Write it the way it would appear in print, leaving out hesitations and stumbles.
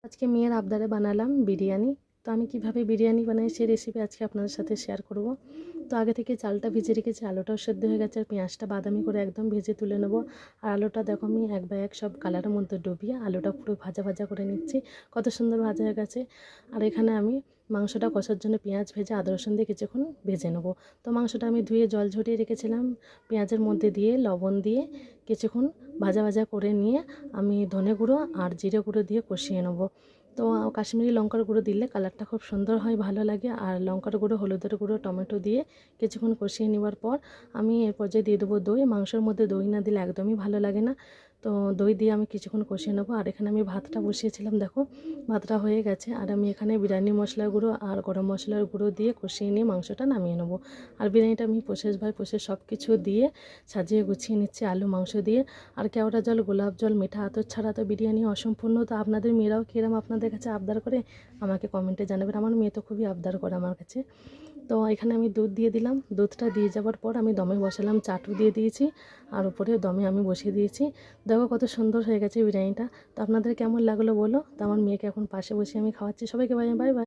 আজকে মেয়ের আবদারে বানালাম বিরিয়ানি। তো আমি কিভাবে বিরিয়ানি বানাই সেই রেসিপি আজকে আপনাদের সাথে শেয়ার করব। তো আগে থেকে চালটা ভিজে রেখেছি, আলুটাও সেদ্ধ হয়ে গেছে, আর পেঁয়াজটা বাদামি করে একদম ভেজে তুলে নেব। আর আলুটা দেখো আমি এক বাই এক সব কালারের মধ্যে ডুবিয়ে আলুটা পুরো ভাজা ভাজা করে নিচ্ছি। কত সুন্দর ভাজা হয়ে গেছে। আর এখানে আমি মাংসটা কষার জন্য পেঁয়াজ ভেজে আদা রসুন দিয়ে কিছুক্ষণ ভেজে নেব। তো মাংসটা আমি ধুয়ে জল ঝরিয়ে রেখেছিলাম, পেঁয়াজের মধ্যে দিয়ে লবণ দিয়ে কিছুক্ষণ ভাজা ভাজা করে নিয়ে আমি ধনে গুঁড়ো আর জিরে গুঁড়ো দিয়ে কষিয়ে নেব। তো কাশ্মীরি লঙ্কার গুঁড়ো দিলে কালারটা খুব সুন্দর হয়, ভালো লাগে। আর লঙ্কার গুঁড়ো, হলুদের গুঁড়ো, টমেটো দিয়ে কিছুক্ষণ কষিয়ে নেওয়ার পর আমি এর পর্যায়ে দিয়ে দেবো দই। মাংসের মধ্যে দই না দিলে একদমই ভালো লাগে না। তো দই দিয়ে আমি কিছুক্ষণ কষিয়ে নেবো। আর এখানে আমি ভাতটা বসিয়েছিলাম, দেখো ভাতটা হয়ে গেছে। আর আমি এখানে বিরিয়ানি মশলার গুঁড়ো আর গরম মশলার গুঁড়ো দিয়ে কষিয়ে নিয়ে মাংসটা নামিয়ে নেবো। আর বিরিয়ানিটা আমি প্রসেস বাই প্রসেস সব কিছু দিয়ে সাজিয়ে গুছিয়ে নিচ্ছি আলু মাংস দিয়ে। আর কেওড়া জল, গোলাপ জল, মিঠা আতর ছাড়া তো বিরিয়ানি অসম্পূর্ণ। তো আপনাদের মেয়েরাও কিরম আপনাদের কাছে আবদার করে আমাকে কমেন্টে জানাবেন। আমার মেয়ে তো খুবই আবদার করে আমার কাছে। তো এখানে আমি দুধ দিয়ে দিলাম। দুধটা দিয়ে যাওয়ার পর আমি দমে বসালাম, চাটু দিয়ে দিয়েছি আর উপরে দমে আমি বসিয়ে দিয়েছি। দেখো কত সুন্দর হয়ে গেছে বিরিয়ানিটা। তো আপনাদের কেমন লাগলো বলো। তো আমার মেয়েকে এখন পাশে বসে আমি খাওয়াচ্ছি। সবাইকে বাই বাই বাই।